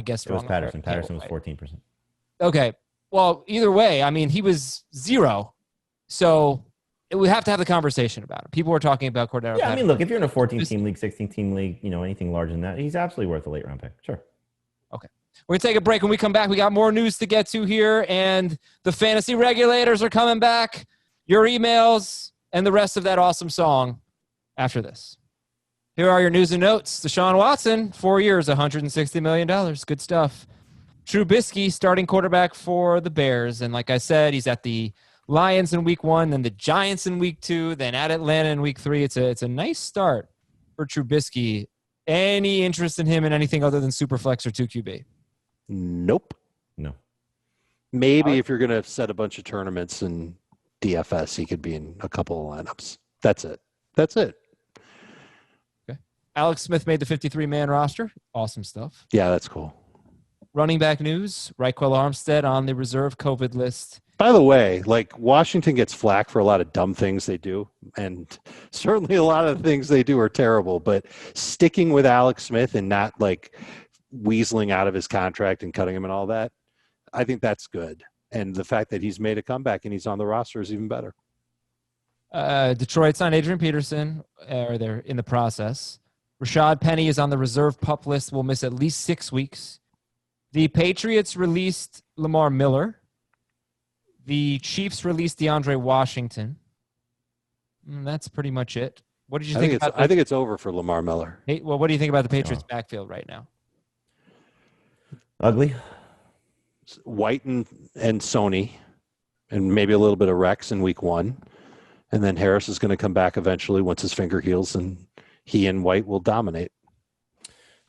guess it was Patterson. Patterson was 14%. Okay. Well, either way, I mean, he was 0. So we have to have the conversation about it. People were talking about Cordero. Yeah, I mean, look, if you're in a 14-team league, 16-team league, anything larger than that, he's absolutely worth a late round pick. Sure. Okay. We're going to take a break. When we come back, we got more news to get to here, and the fantasy regulators are coming back. Your emails and the rest of that awesome song after this. Here are your news and notes. Deshaun Watson, 4 years, $160 million. Good stuff. Trubisky, starting quarterback for the Bears. And like I said, he's at the Lions in week 1, then the Giants in week 2, then at Atlanta in week 3. It's a nice start for Trubisky. Any interest in him in anything other than Superflex or 2QB? Nope. No. Maybe if you're going to set a bunch of tournaments in DFS, he could be in a couple of lineups. That's it. Okay. Alex Smith made the 53-man roster. Awesome stuff. Yeah, that's cool. Running back news, Raquel Armstead on the reserve COVID list. By the way, like Washington gets flack for a lot of dumb things they do, and certainly a lot of things they do are terrible, but sticking with Alex Smith and not like weaseling out of his contract and cutting him and all that, I think that's good. And the fact that he's made a comeback and he's on the roster is even better. Detroit's on Adrian Peterson, or they're in the process. Rashad Penny is on the reserve PUP list, will miss at least 6 weeks. The Patriots released Lamar Miller. The Chiefs released DeAndre Washington. That's pretty much it. What did you think about I think it's over for Lamar Miller. Hey, well, what do you think about the Patriots backfield right now? Ugly. White and Sony, and maybe a little bit of Rex in week 1. And then Harris is going to come back eventually once his finger heals, and he and White will dominate.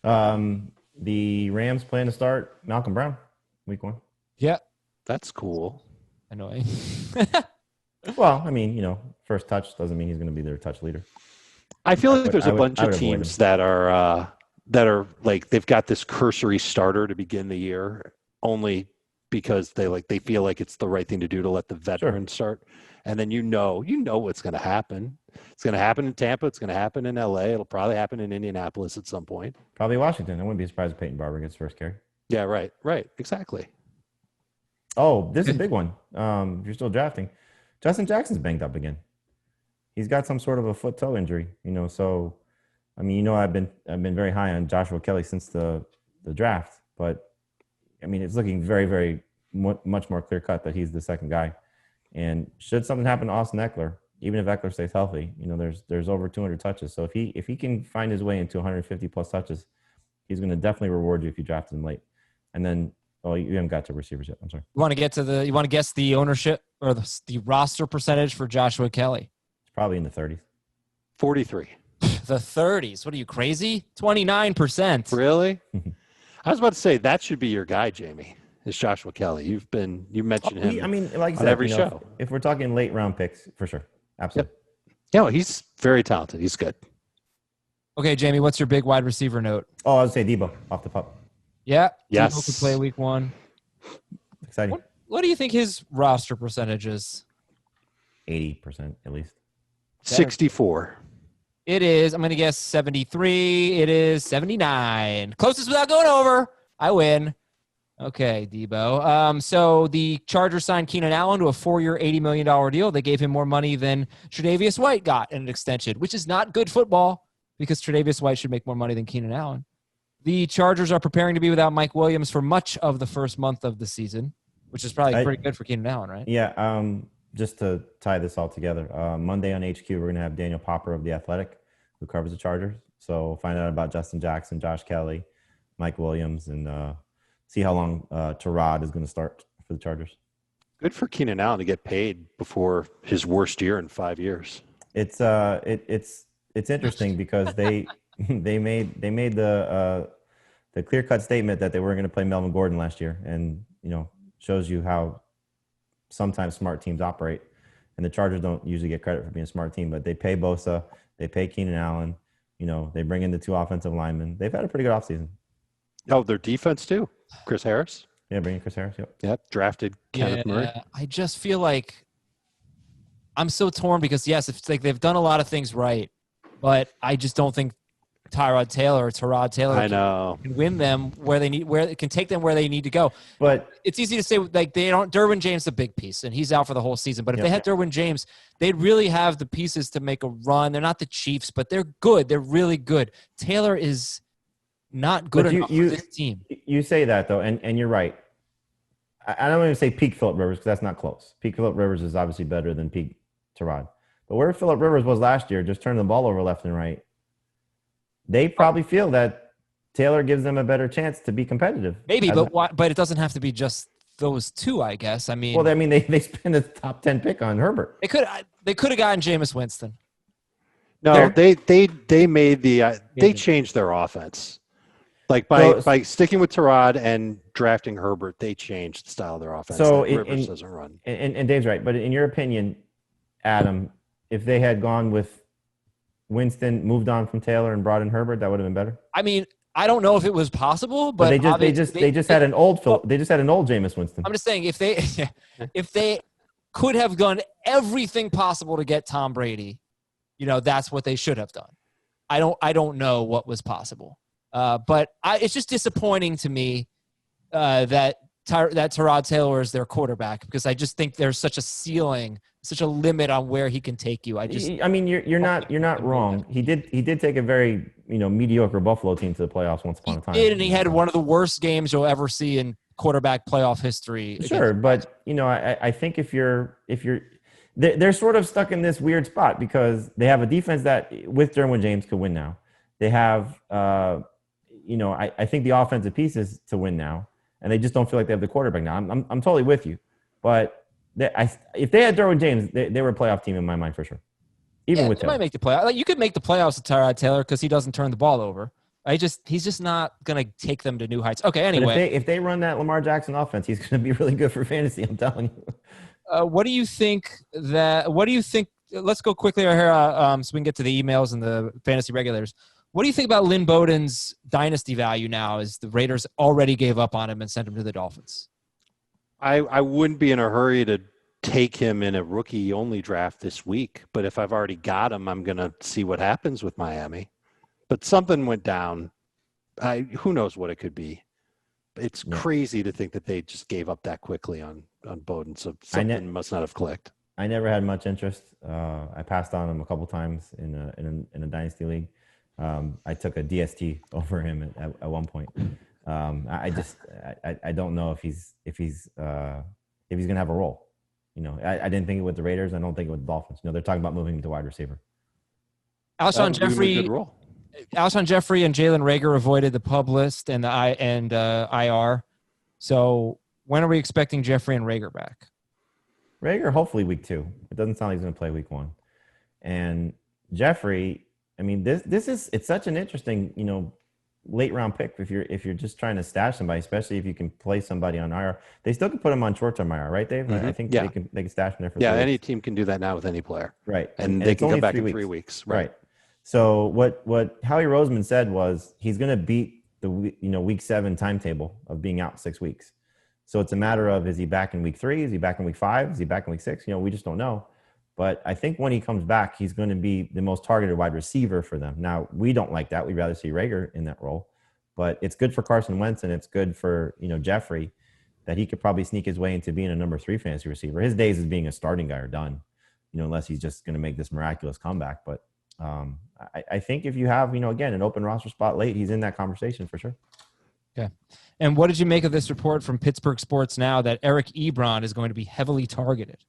The Rams plan to start Malcolm Brown week 1. Yeah. That's cool. Annoying. Well, I mean, first touch doesn't mean he's going to be their touch leader. I feel like there's a bunch of avoid teams him. that are like they've got this cursory starter to begin the year only because they feel like it's the right thing to do to let the veteran start. And then you know what's going to happen. It's going to happen in Tampa. It's going to happen in LA. It'll probably happen in Indianapolis at some point. Probably Washington. I wouldn't be surprised if Peyton Barber gets first carry. Yeah, right, exactly. Oh, this is a big one. If you're still drafting, Justin Jackson's banged up again. He's got some sort of a foot-toe injury, So, I mean, I've been very high on Joshua Kelly since the draft, but I mean, it's looking very, very much more clear-cut that he's the second guy. And should something happen to Austin Eckler, even if Eckler stays healthy, there's over 200 touches. So if he can find his way into 150 plus touches, he's going to definitely reward you if you drafted him late. And then, you haven't got to receivers yet. I'm sorry. You want to guess the ownership or the roster percentage for Joshua Kelly? It's probably in the 30s. 43. The 30s. What are you, crazy? 29%. Really? I was about to say that should be your guy, Jamie. Is Joshua Kelly? You mentioned him. I mean, like I said, on every show. If we're talking late round picks, for sure, absolutely. Yep. Yeah, well, he's very talented. He's good. Okay, Jamie, what's your big wide receiver note? Oh, I would say Debo off the pup. Yeah. Yes. Debo could play week 1. Exciting. What do you think his roster percentage is? 80% at least. 64. It is. I'm going to guess 73. It is 79. Closest without going over. I win. Okay, Debo. So the Chargers signed Keenan Allen to a 4-year, $80 million deal. They gave him more money than Tre'Davious White got in an extension, which is not good football because Tre'Davious White should make more money than Keenan Allen. The Chargers are preparing to be without Mike Williams for much of the first month of the season, which is probably pretty good for Keenan Allen, right? Yeah. Just to tie this all together, Monday on HQ, we're going to have Daniel Popper of The Athletic, who covers the Chargers. So we'll find out about Justin Jackson, Josh Kelly, Mike Williams, and see how long Tue-Wed is going to start for the Chargers. Good for Keenan Allen to get paid before his worst year in 5 years. It's interesting because they made the clear-cut statement that they were going to play Melvin Gordon last year, and shows you how sometimes smart teams operate. And the Chargers don't usually get credit for being a smart team, but they pay Bosa, they pay Keenan Allen, they bring in the 2 offensive linemen. They've had a pretty good offseason. Oh, their defense too. Chris Harris. Yeah, bringing Chris Harris. Yep. Drafted Kenneth Murray. I just feel like I'm so torn because yes, it's like they've done a lot of things right, but I just don't think Tyrod Taylor can win them where it can take them where they need to go. But it's easy to say like Derwin James is a big piece and he's out for the whole season. But if they had Derwin James, they'd really have the pieces to make a run. They're not the Chiefs, but they're good. They're really good. Taylor is not good enough for this team. you say that though, and you're right. I don't even say peak Phillip Rivers because that's not close. Peak Phillip Rivers is obviously better than peak Tyrod. But where Phillip Rivers was last year, just turning the ball over left and right, they probably feel that Taylor gives them a better chance to be competitive. Maybe, but it doesn't have to be just those two, I guess. I mean, they spend a top 10 pick on Herbert. They could have gotten Jameis Winston. No, they made they changed their offense. Like by sticking with Tyrod and drafting Herbert, they changed the style of their offense. So Rivers doesn't run. And Dave's right, but in your opinion, Adam, if they had gone with Winston, moved on from Taylor, and brought in Herbert, that would have been better. I mean, I don't know if it was possible, but they just had an old Jameis Winston. I'm just saying if they could have done everything possible to get Tom Brady, that's what they should have done. I don't know what was possible. But it's just disappointing to me that Tyrod Taylor is their quarterback because I just think there's such a ceiling, such a limit on where he can take you. You're not wrong. He did take a very mediocre Buffalo team to the playoffs once upon a time. He did, and he had one of the worst games you'll ever see in quarterback playoff history. Sure, but I think if you're they're sort of stuck in this weird spot because they have a defense that with Derwin James could win now. They have I think the offensive pieces to win now, and they just don't feel like they have the quarterback now. I'm totally with you, but if they had Derwin James, they were a playoff team in my mind for sure. Even with Taylor. Might make the playoffs. Like, you could make the playoffs with Tyrod Taylor because he doesn't turn the ball over. He's just not gonna take them to new heights. Okay, anyway, if they run that Lamar Jackson offense, he's gonna be really good for fantasy. I'm telling you. What do you think? Let's go quickly here so we can get to the emails and the fantasy regulators. What do you think about Lynn Bowden's dynasty value now as the Raiders already gave up on him and sent him to the Dolphins? I wouldn't be in a hurry to take him in a rookie-only draft this week, but if I've already got him, I'm going to see what happens with Miami. But something went down. Who knows what it could be? It's crazy to think that they just gave up that quickly on Bowden, so something must not have clicked. I never had much interest. I passed on him a couple times in a dynasty league. I took a DST over him at one point. I don't know if he's gonna have a role. I didn't think it with the Raiders. I don't think it with the Dolphins. They're talking about moving him to wide receiver. Alshon Jeffrey and Jalen Reagor avoided the pub list and the IR. So when are we expecting Jeffrey and Reagor back? Reagor, hopefully week 2. It doesn't sound like he's going to play week 1. And Jeffrey, I mean, it's such an interesting, late round pick if you're just trying to stash somebody, especially if you can play somebody on IR. They still can put him on short-term IR, right, Dave? Mm-hmm. I think they can stash him there for 3 weeks. Any team can do that now with any player. Right. And they can come back in 3 weeks. Right. So what Howie Roseman said was he's going to beat the week 7 timetable of being out 6 weeks. So it's a matter of, is he back in week 3? Is he back in week 5? Is he back in week 6? We just don't know. But I think when he comes back, he's going to be the most targeted wide receiver for them. Now, we don't like that. We'd rather see Reagor in that role. But it's good for Carson Wentz, and it's good for, Jeffrey, that he could probably sneak his way into being a number 3 fantasy receiver. His days as being a starting guy are done, unless he's just going to make this miraculous comeback. But I think if you have, again, an open roster spot late, he's in that conversation for sure. Okay. And what did you make of this report from Pittsburgh Sports Now that Eric Ebron is going to be heavily targeted?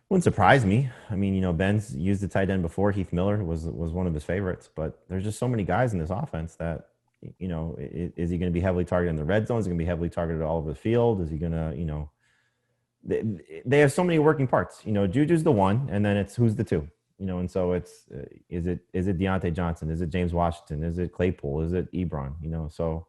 Wouldn't surprise me. I mean, Ben's used the tight end before. Heath Miller was one of his favorites, but there's just so many guys in this offense that, is he going to be heavily targeted in the red zone? Is he going to be heavily targeted all over the field? Is he going to, they have so many working parts. Juju's the one, and then it's who's the 2. And so it's is it Deontay Johnson? Is it James Washington? Is it Claypool? Is it Ebron? So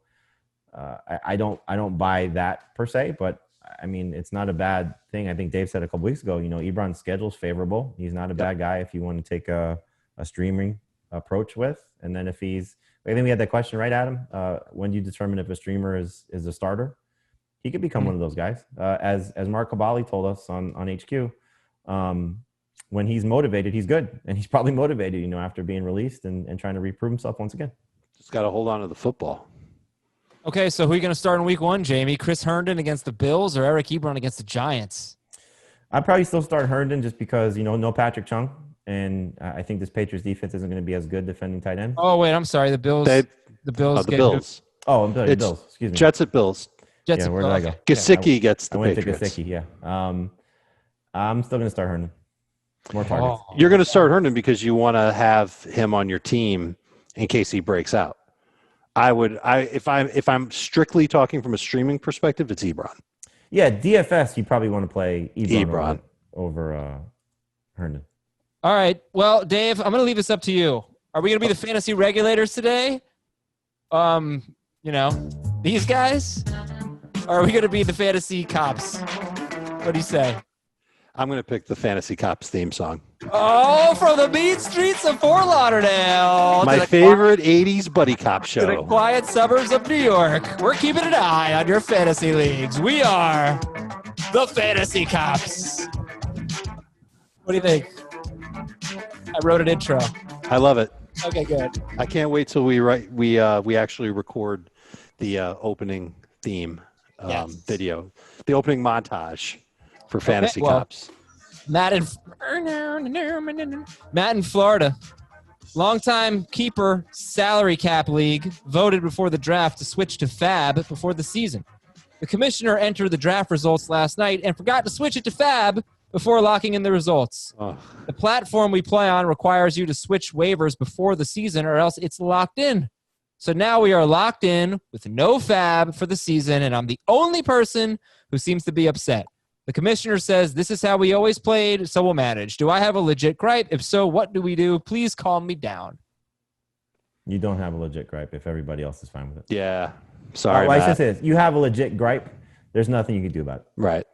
I don't buy that per se, but I mean, it's not a bad thing. I think Dave said a couple weeks ago, Ebron's schedule's favorable. He's not a bad guy if you want to take a streaming approach with. And then I think we had that question, right, Adam? When do you determine if a streamer is a starter? He could become one of those guys. As Mark Cabali told us on HQ, when he's motivated, he's good. And he's probably motivated, after being released and trying to reprove himself once again. Just got to hold on to the football. Okay, so who are you going to start in week 1, Jamie? Chris Herndon against the Bills or Eric Ebron against the Giants? I'd probably still start Herndon just because, no Patrick Chung. And I think this Patriots defense isn't going to be as good defending tight end. Oh, wait, I'm sorry. The Bills. The Bills. Oh, I'm sorry, It's Bills. Excuse me. Jets at Bills. Jets. Yeah, where did I go? Gesicki gets I the went to Patriots. Gesicki, yeah. I'm still going to start Herndon. More targets. You're going to start Herndon because you want to have him on your team in case he breaks out. If I'm strictly talking from a streaming perspective, it's Ebron. Yeah, DFS, you probably want to play Ebron. over Herndon. All right. Well, Dave, I'm going to leave this up to you. Are we going to be the fantasy regulators today? These guys? Or are we going to be the fantasy cops? What do you say? I'm going to pick the Fantasy Cops theme song. Oh, from the mean streets of Fort Lauderdale. My favorite 80s buddy cop show. To the quiet suburbs of New York. We're keeping an eye on your fantasy leagues. We are the Fantasy Cops. What do you think? I wrote an intro. I love it. Okay, good. I can't wait till we actually record the opening theme video, the opening montage for Fantasy Cops. Matt in Florida, longtime keeper, salary cap league, voted before the draft to switch to Fab before the season. The commissioner entered the draft results last night and forgot to switch it to Fab before locking in the results. Oh. The platform we play on requires you to switch waivers before the season or else it's locked in. So now we are locked in with no Fab for the season, and I'm the only person who seems to be upset. The commissioner says this is how we always played, so we'll manage. Do I have a legit gripe? If so, what do we do? Please calm me down. You don't have a legit gripe if everybody else is fine with it. Yeah. Sorry, I Matt. should say this. You have a legit gripe. There's nothing you can do about it. Right.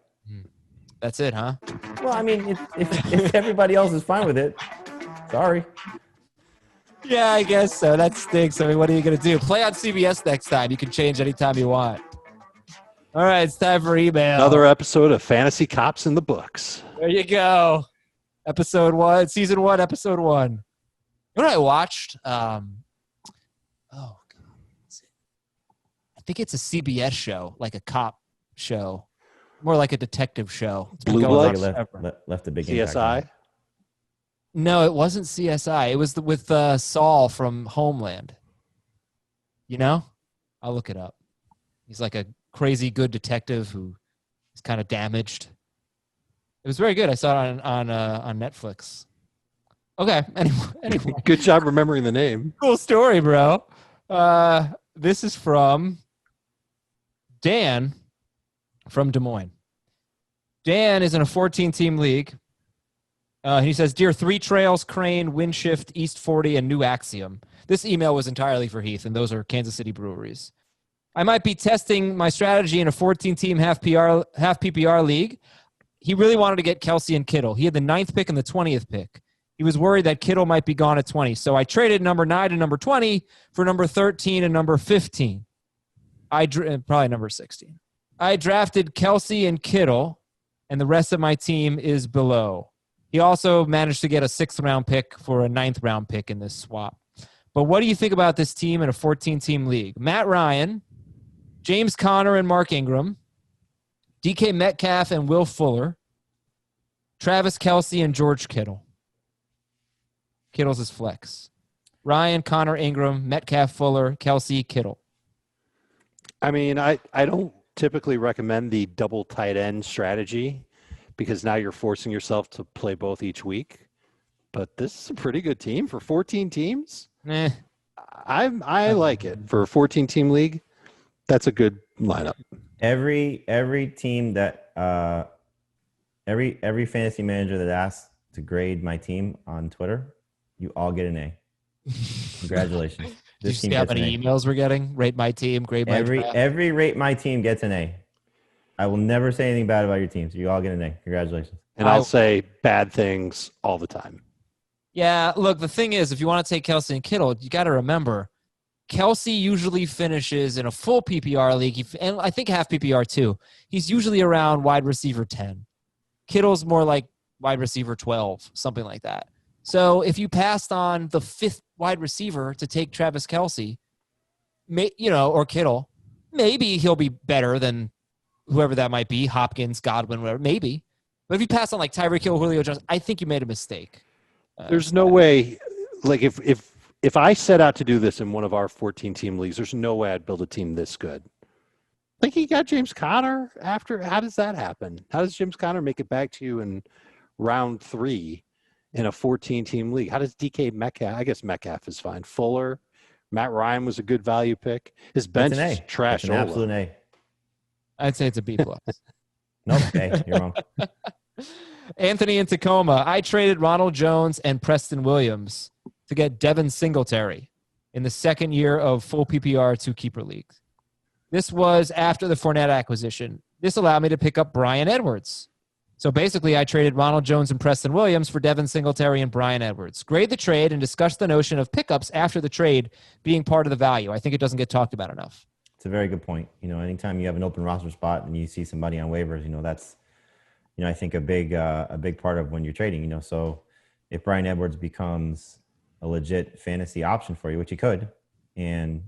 That's it, huh? Well, I mean, if everybody else is fine with it, sorry. Yeah, I guess so. That stinks. I mean, what are you going to do? Play on CBS next time. You can change anytime you want. All right, it's time for email. Another episode of Fantasy Cops in the books. There you go. Episode 1, season 1, episode 1. You know what I watched? I think it's a CBS show, like a cop show, more like a detective show. It's been Blue going on Bloods? forever. Left a big impact on CSI? it. No, it wasn't CSI. It was with Saul from Homeland. You know? I'll look it up. He's like a crazy good detective who is kind of damaged. It was very good. I saw it on Netflix. Okay. Anyway. Good job remembering the name. Cool story, bro. This is from Dan from Des Moines. Dan is in a 14-team league. He says, Dear Three Trails, Crane, Windshift, East 40, and New Axiom. This email was entirely for Heath, and those are Kansas City breweries. I might be testing my strategy in a 14-team half PPR league. He really wanted to get Kelsey and Kittle. He had the 9th pick and the 20th pick. He was worried that Kittle might be gone at 20. So I traded number 9 and number 20 for number 13 and number 15. Probably number 16. I drafted Kelsey and Kittle, and the rest of my team is below. He also managed to get a 6th-round pick for a 9th-round pick in this swap. But what do you think about this team in a 14-team league? Matt Ryan, James Conner and Mark Ingram, DK Metcalf and Will Fuller, Travis Kelsey and George Kittle. Kittle's his flex. Ryan, Conner, Ingram, Metcalf, Fuller, Kelsey, Kittle. I mean, I don't typically recommend the double tight end strategy because now you're forcing yourself to play both each week. But this is a pretty good team for 14 teams. I like it for a 14-team league. That's a good lineup. Every team that every fantasy manager that asks to grade my team on Twitter, you all get an A. Congratulations. Did you see how many emails we're getting? Rate my team, grade my draft. Every rate my team gets an A. I will never say anything bad about your team, so you all get an A. Congratulations. And I'll say bad things all the time. Yeah, look, the thing is, if you want to take Kelsey and Kittle, you got to remember, Kelsey usually finishes in a full PPR league, and I think half PPR too. He's usually around wide receiver 10. Kittle's more like wide receiver 12, something like that. So if you passed on the 5th wide receiver to take Travis Kelsey, or Kittle, maybe he'll be better than whoever that might be, Hopkins, Godwin, whatever, maybe. But if you pass on like Tyreek Hill, Julio Jones, I think you made a mistake. There's no way, like if if I set out to do this in one of our 14-team leagues, there's no way I'd build a team this good. I think he got James Conner after. How does that happen? How does James Conner make it back to you in round 3 in a 14-team league? How does DK Metcalf? I guess Metcalf is fine. Fuller, Matt Ryan was a good value pick. His bench is trash. That's an absolute A. I'd say it's a B+. Nope, A. You're wrong. Anthony in Tacoma. I traded Ronald Jones and Preston Williams to get Devin Singletary in the second year of full PPR 2-keeper leagues. This was after the Fournette acquisition. This allowed me to pick up Bryan Edwards. So basically, I traded Ronald Jones and Preston Williams for Devin Singletary and Bryan Edwards. Grade the trade and discuss the notion of pickups after the trade being part of the value. I think it doesn't get talked about enough. It's a very good point. Anytime you have an open roster spot and you see somebody on waivers, that's, I think a big part of when you're trading. So if Bryan Edwards becomes a legit fantasy option for you, which he could, and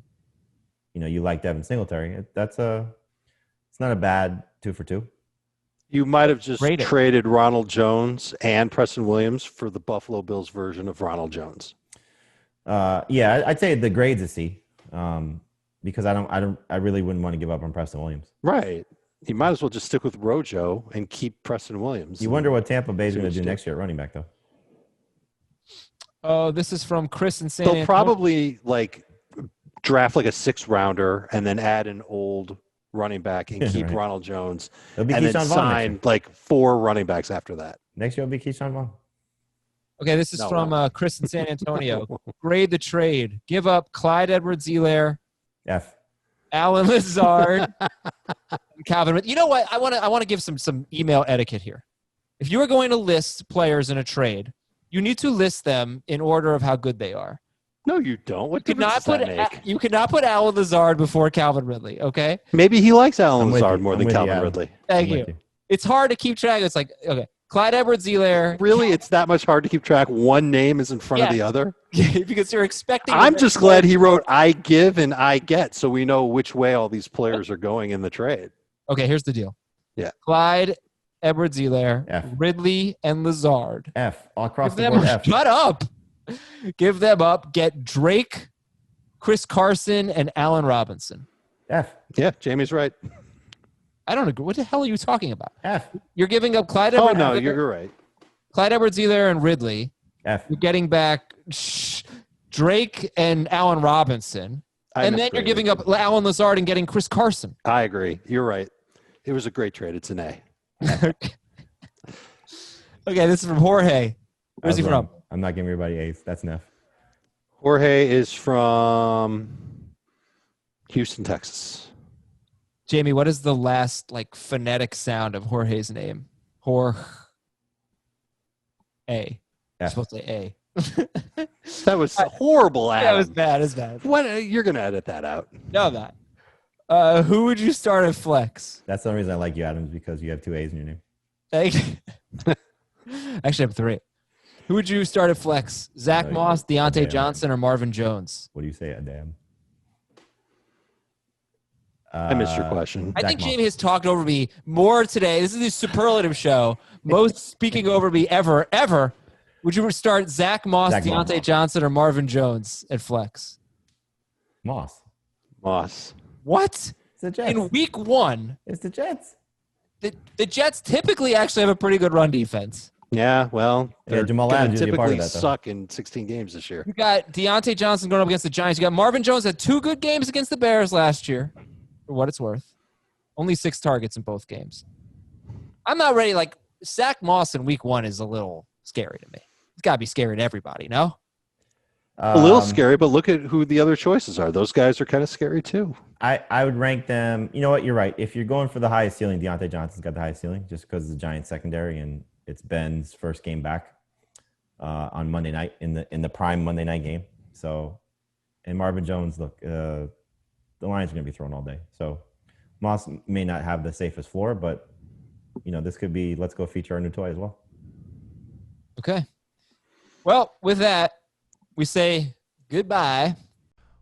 you like Devin Singletary, it's not a bad 2 for 2. You might have just traded Ronald Jones and Preston Williams for the Buffalo Bills version of Ronald Jones. Yeah, I'd say the grade's a C, because I really wouldn't want to give up on Preston Williams. Right. You might as well just stick with Rojo and keep Preston Williams. You wonder what Tampa Bay's going to do next year at running back, though. Oh, this is from Chris and San Antonio. They'll probably draft a 6rounder and then add an old running back and keep right. Ronald Jones, and then sign 4 running backs after that. Next year will be Keyshawn Vaughn. Okay, this is from Chris in San Antonio. Grade the trade. Give up Clyde Edwards-Helaire, F. Alan Lazard, Calvin. You know what? I want to give some email etiquette here. If you are going to list players in a trade, you need to list them in order of how good they are. No, you don't. What difference does that make? You cannot put Alan Lazard before Calvin Ridley, okay? Maybe he likes Alan Lazard more than Calvin Ridley. Thank you. It's hard to keep track. It's like, okay, Clyde Edwards-Helaire. Really? It's that much hard to keep track? One name is in front of the other? Because you're expecting. I'm just glad he wrote I give and I get, so we know which way all these players are going in the trade. Okay, here's the deal. Yeah. Clyde Edwards-Helaire, F. Ridley, and Lazard. F. All across the board, F. Shut up. Give them up. Get Drake, Chris Carson, and Allen Robinson. F. Yeah, Jamie's right. I don't agree. What the hell are you talking about? F. You're giving up Clyde Oh, Edwards. no, you're right. Clyde Edwards-Helaire and Ridley. F. You're getting back Drake and Allen Robinson. And then you're giving up Allen Lazard and getting Chris Carson. I agree. You're right. It was a great trade. It's an A. Okay, this is from Jorge. Where's he from? I'm not giving everybody A's. That's enough. Jorge is from Houston, Texas. Jamie, what is the last phonetic sound of Jorge's name? Jorge. A. You're supposed to say A. That was horrible, Adam. That was bad. It's bad. You're going to edit that out. No, I'm not. Who would you start at flex? That's the only reason I like you, Adams, because you have 2 A's in your name. Actually, I have 3. Who would you start at flex? Zach Moss, Deontay Johnson, or Marvin Jones? What do you say, Adam? I missed your question. I think Jamie has talked over me more today. This is the superlative show. Most speaking over me ever. Would you start Zach Moss, Deontay Johnson, or Marvin Jones at flex? Moss. What? It's the Jets. In week 1. It's the Jets. The Jets typically actually have a pretty good run defense. Yeah, well, Jamal Adams typically suck in 16 games this year. You got Deontay Johnson going up against the Giants. You got Marvin Jones had 2 good games against the Bears last year, for what it's worth. Only 6 targets in both games. I'm not ready. Zach Moss in week 1 is a little scary to me. It's got to be scary to everybody, no? A little scary, but look at who the other choices are. Those guys are kind of scary too. I would rank them. You know what? You're right. If you're going for the highest ceiling, Deontay Johnson's got the highest ceiling just because of the Giants secondary, and it's Ben's first game back on Monday night in the prime Monday night game. So, and Marvin Jones, look, the Lions are going to be thrown all day. So, Moss may not have the safest floor, but this could be let's go feature our new toy as well. Okay. Well, with that, we say goodbye.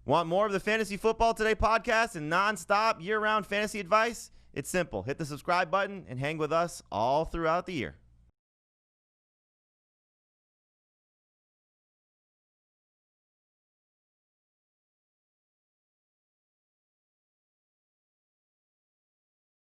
Want more of the Fantasy Football Today podcast and nonstop year-round fantasy advice? It's simple. Hit the subscribe button and hang with us all throughout the year.